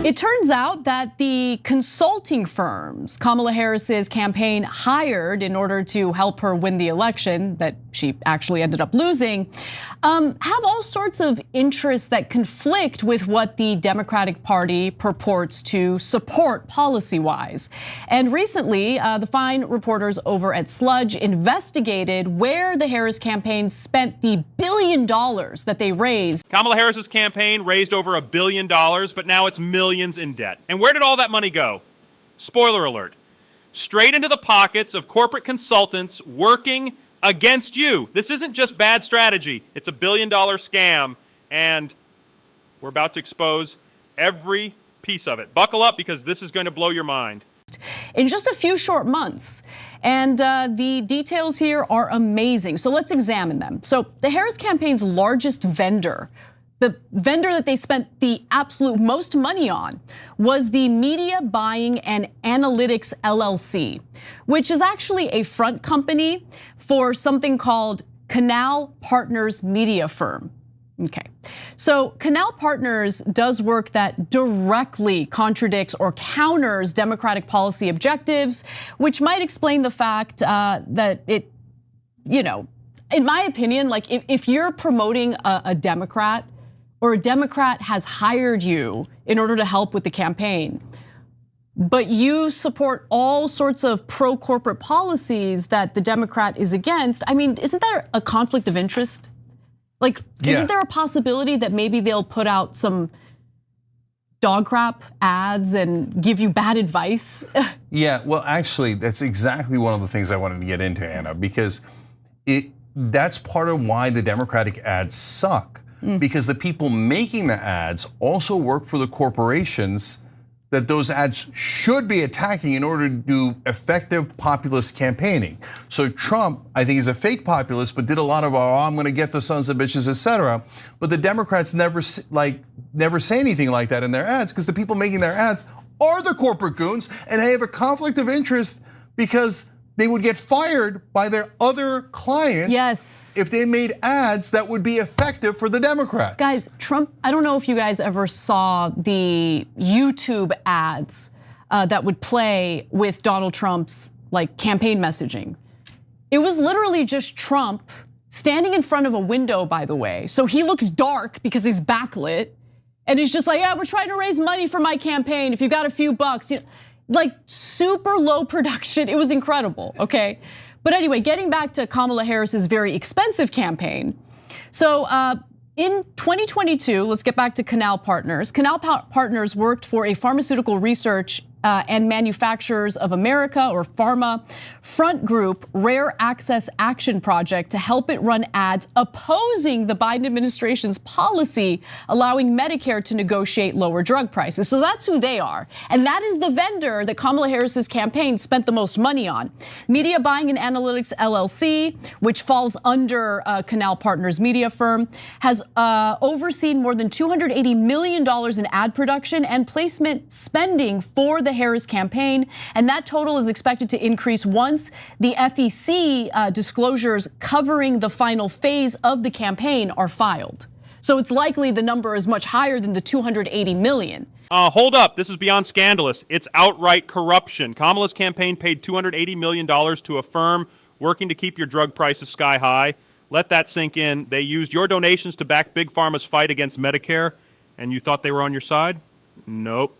It turns out that the consulting firms Kamala Harris's campaign hired in order to help her win the election that she actually ended up losing have all sorts of interests that conflict with what the Democratic Party purports to support policy-wise. And recently, the fine reporters over at Sludge investigated where the Harris campaign spent the $1 billion that they raised. Kamala Harris's campaign raised over $1 billion, but now it's millions in debt. And where did all that money go? Spoiler alert. Straight into the pockets of corporate consultants working against you. This isn't just bad strategy. It's $1 billion scam, and we're about to expose every piece of it. Buckle up, because this is going to blow your mind. In just a few short months. And the details here are amazing. So let's examine them. So the Harris campaign's largest vendor, the vendor that they spent the absolute most money on, was the Media Buying and Analytics LLC, which is actually a front company for something called Canal Partners Media Firm. Okay, so Canal Partners does work that directly contradicts or counters Democratic policy objectives, which might explain the fact that it, in my opinion, like if you're promoting a Democrat, or a Democrat has hired you in order to help with the campaign, but you support all sorts of pro-corporate policies that the Democrat is against, I mean, isn't that a conflict of interest? Like, isn't there a possibility that maybe they'll put out some dog crap ads and give you bad advice? Yeah, well, actually, that's exactly one of the things I wanted to get into, Anna, because that's part of why the Democratic ads suck. Because the people making the ads also work for the corporations that those ads should be attacking in order to do effective populist campaigning. So Trump, I think, is a fake populist, but did a lot of, I'm gonna get the sons of bitches, etc. But the Democrats never say anything like that in their ads, because the people making their ads are the corporate goons, and they have a conflict of interest because they would get fired by their other clients if they made ads that would be effective for the Democrats. Guys, Trump, I don't know if you guys ever saw the YouTube ads that would play with Donald Trump's campaign messaging. It was literally just Trump standing in front of a window, by the way. So he looks dark because he's backlit. And he's just like, yeah, we're trying to raise money for my campaign. If you got a few bucks, like super low production. It was incredible, okay? But anyway, getting back to Kamala Harris's very expensive campaign. So in 2022, let's get back to Canal Partners. Canal Partners worked for a pharmaceutical research and manufacturers of America, or Pharma, front group Rare Access Action Project to help it run ads opposing the Biden administration's policy allowing Medicare to negotiate lower drug prices. So that's who they are. And that is the vendor that Kamala Harris's campaign spent the most money on. Media Buying and Analytics LLC, which falls under Canal Partners Media Firm, has overseen more than $280 million in ad production and placement spending for the Harris campaign, and that total is expected to increase once the FEC disclosures covering the final phase of the campaign are filed. So it's likely the number is much higher than the 280 million. Hold up, this is beyond scandalous. It's outright corruption. Kamala's campaign paid $280 million to a firm working to keep your drug prices sky high. Let that sink in. They used your donations to back Big Pharma's fight against Medicare, and you thought they were on your side? Nope.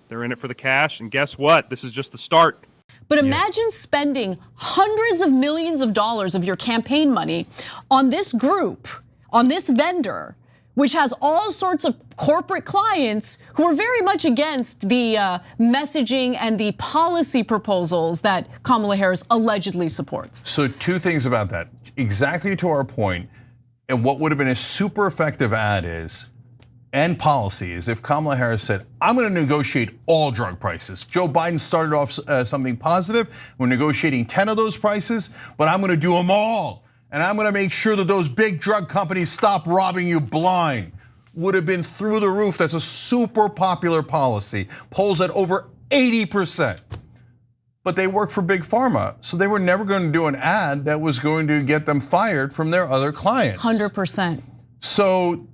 They're in it for the cash, and guess what? This is just the start. But imagine spending hundreds of millions of dollars of your campaign money on this group, on this vendor, which has all sorts of corporate clients who are very much against the messaging and the policy proposals that Kamala Harris allegedly supports. So two things about that. Exactly to our point, and what would have been a super effective ad is, and policy is, if Kamala Harris said, I'm gonna negotiate all drug prices. Joe Biden started off something positive. We're negotiating 10 of those prices, but I'm gonna do them all. And I'm gonna make sure that those big drug companies stop robbing you blind. Would have been through the roof. That's a super popular policy. Polls at over 80%. But they work for Big Pharma, so they were never going to do an ad that was going to get them fired from their other clients. 100%. So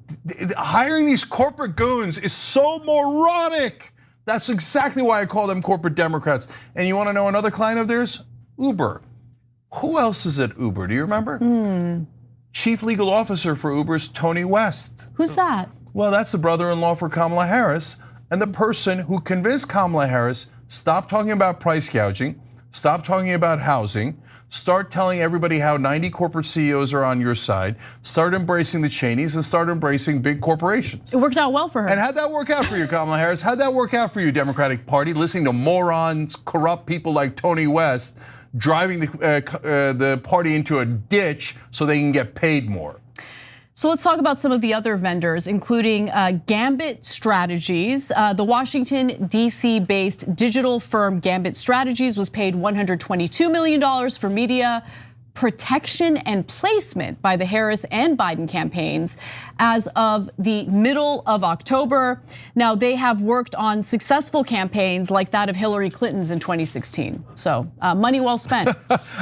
hiring these corporate goons is so moronic. That's exactly why I call them corporate Democrats. And you want to know another client of theirs? Uber. Who else is at Uber? Do you remember? Chief legal officer for Uber's Tony West. Who's that? Well, that's the brother-in-law for Kamala Harris and the person who convinced Kamala Harris, stop talking about price gouging, stop talking about housing, start telling everybody how 90 corporate CEOs are on your side, start embracing the Cheneys, and start embracing big corporations. It worked out well for her. And how'd that work out for you, Kamala Harris? How'd that work out for you, Democratic Party, listening to morons, corrupt people like Tony West, driving the party into a ditch so they can get paid more? So let's talk about some of the other vendors, including Gambit Strategies. The Washington, D.C.-based digital firm Gambit Strategies was paid $122 million for media protection and placement by the Harris and Biden campaigns as of the middle of October. Now, they have worked on successful campaigns like that of Hillary Clinton's in 2016. So money well spent.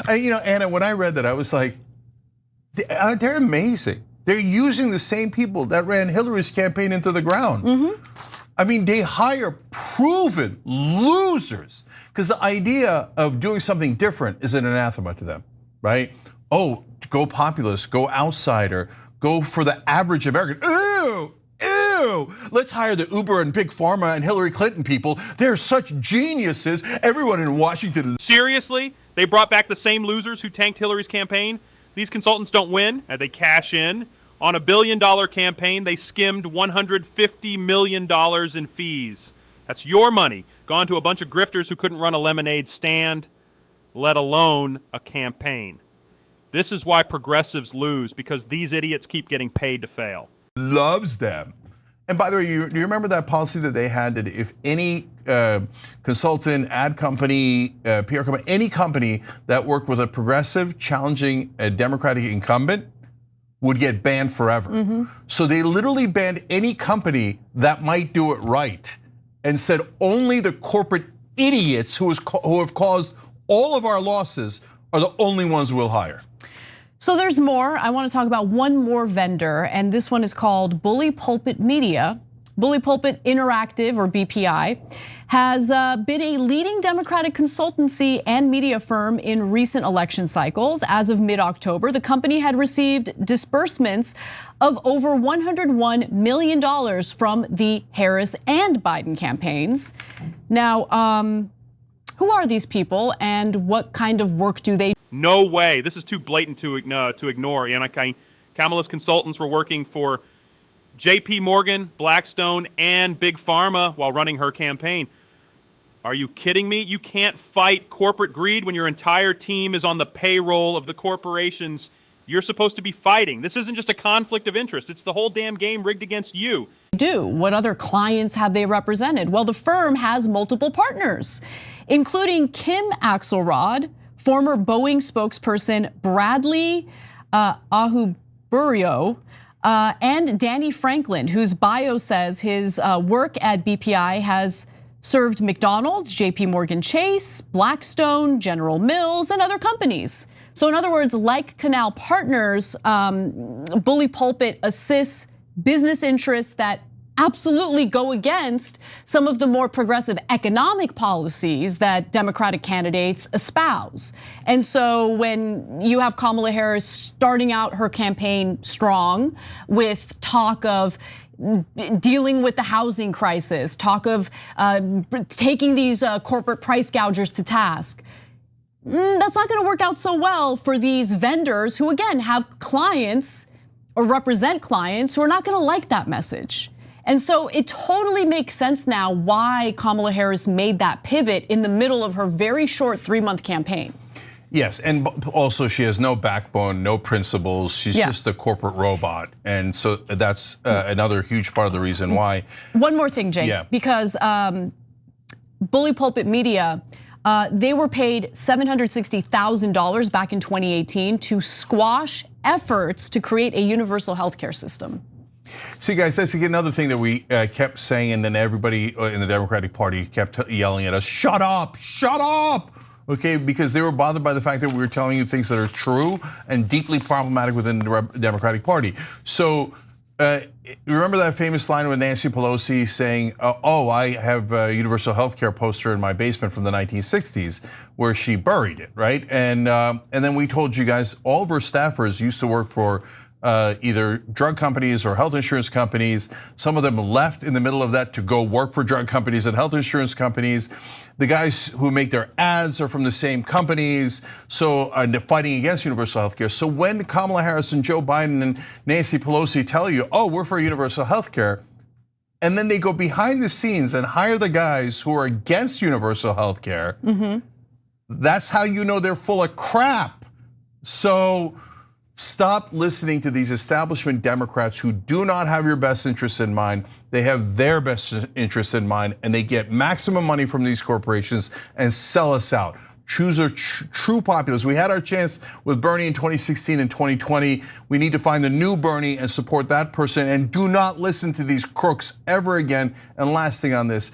Anna, when I read that, I was like, they're amazing. They're using the same people that ran Hillary's campaign into the ground. I mean, they hire proven losers because the idea of doing something different is an anathema to them, right? Oh, go populist, go outsider, go for the average American. Ew, ew. Let's hire the Uber and Big Pharma and Hillary Clinton people. They're such geniuses. Everyone in Washington. Seriously? They brought back the same losers who tanked Hillary's campaign? These consultants don't win, they cash in. On a $1 billion campaign, they skimmed $150 million in fees. That's your money, gone to a bunch of grifters who couldn't run a lemonade stand, let alone a campaign. This is why progressives lose, because these idiots keep getting paid to fail. Loves them. And by the way, do you remember that policy that they had that if any consultant, ad company, PR company, any company that worked with a progressive challenging a Democratic incumbent would get banned forever. So they literally banned any company that might do it right and said only the corporate idiots who have caused all of our losses are the only ones we'll hire. So there's more. I want to talk about one more vendor, and this one is called Bully Pulpit Media. Bully Pulpit Interactive, or BPI, has been a leading Democratic consultancy and media firm in recent election cycles. As of mid-October, the company had received disbursements of over $101 million from the Harris and Biden campaigns. Now, who are these people and what kind of work do they do? No way. This is too blatant to ignore. Kamala's consultants were working for JP Morgan, Blackstone, and Big Pharma while running her campaign. Are you kidding me? You can't fight corporate greed when your entire team is on the payroll of the corporations you're supposed to be fighting. This isn't just a conflict of interest. It's the whole damn game rigged against you. What other clients have they represented? Well, the firm has multiple partners, including Kim Axelrod, former Boeing spokesperson Bradley Ahuburio, and Danny Franklin, whose bio says his work at BPI has served McDonald's, JP Morgan Chase, Blackstone, General Mills, and other companies. So in other words, like Canal Partners, Bully Pulpit assists business interests that absolutely go against some of the more progressive economic policies that Democratic candidates espouse. And so when you have Kamala Harris starting out her campaign strong with talk of dealing with the housing crisis, talk of taking these corporate price gougers to task, that's not gonna work out so well for these vendors who, again, have clients or represent clients who are not gonna like that message. And so it totally makes sense now why Kamala Harris made that pivot in the middle of her very short 3-month campaign. Yes, and also she has no backbone, no principles. She's just a corporate robot. And so that's another huge part of the reason why. One more thing, Jake, because Bully Pulpit Media, they were paid $760,000 back in 2018 to squash efforts to create a universal healthcare system. See, guys, that's another thing that we kept saying, and then everybody in the Democratic Party kept yelling at us, shut up, okay, because they were bothered by the fact that we were telling you things that are true and deeply problematic within the Democratic Party. So Remember that famous line with Nancy Pelosi saying, "Oh, I have a universal health care poster in my basement from the 1960s," where she buried it, right? And then we told you guys all of her staffers used to work for either drug companies or health insurance companies. Some of them left in the middle of that to go work for drug companies and health insurance companies. The guys who make their ads are from the same companies, so they're fighting against universal health care. So when Kamala Harris and Joe Biden and Nancy Pelosi tell you, "Oh, we're for universal health care," and then they go behind the scenes and hire the guys who are against universal health care, that's how you know they're full of crap. So stop listening to these establishment Democrats who do not have your best interests in mind. They have their best interests in mind, and they get maximum money from these corporations and sell us out. Choose a true populist. We had our chance with Bernie in 2016 and 2020. We need to find the new Bernie and support that person, and do not listen to these crooks ever again. And last thing on this,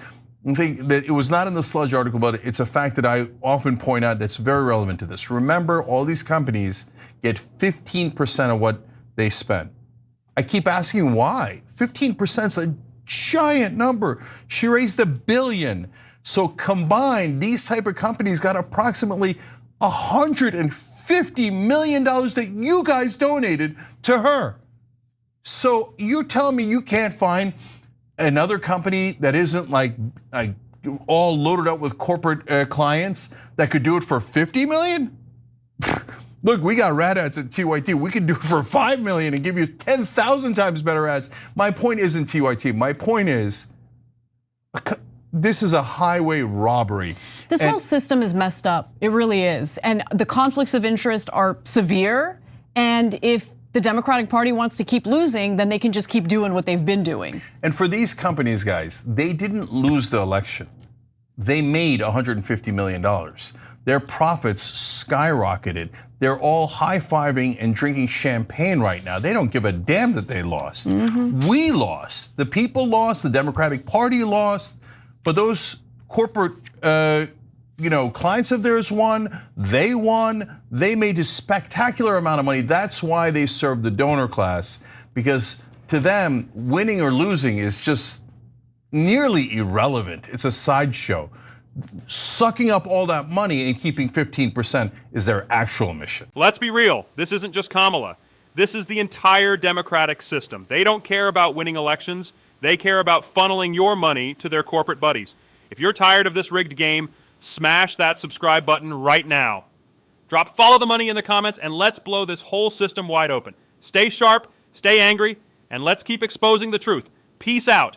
I think that it was not in the Sludge article, but it's a fact that I often point out that's very relevant to this. Remember, all these companies get 15% of what they spend. I keep asking why. 15% is a giant number. She raised $1 billion. So combined, these type of companies got approximately $150 million that you guys donated to her. So you tell me you can't find another company that isn't like all loaded up with corporate clients that could do it for 50 million? Look, we got rad ads at TYT. We can do it for 5 million and give you 10,000 times better ads. My point isn't TYT. My point is, this is a highway robbery. This whole system is messed up. It really is. And the conflicts of interest are severe. And if the Democratic Party wants to keep losing, then they can just keep doing what they've been doing. And for these companies, guys, they didn't lose the election. They made $150 million. Their profits skyrocketed. They're all high-fiving and drinking champagne right now. They don't give a damn that they lost. We lost. The people lost. The Democratic Party lost. But those corporate, clients of theirs won. They won. They made a spectacular amount of money. That's why they serve the donor class, because to them, winning or losing is just nearly irrelevant. It's a sideshow. Sucking up all that money and keeping 15% is their actual mission. Let's be real. This isn't just Kamala. This is the entire Democratic system. They don't care about winning elections. They care about funneling your money to their corporate buddies. If you're tired of this rigged game, smash that subscribe button right now. Drop follow the money in the comments, and let's blow this whole system wide open. Stay sharp, stay angry, and let's keep exposing the truth. Peace out.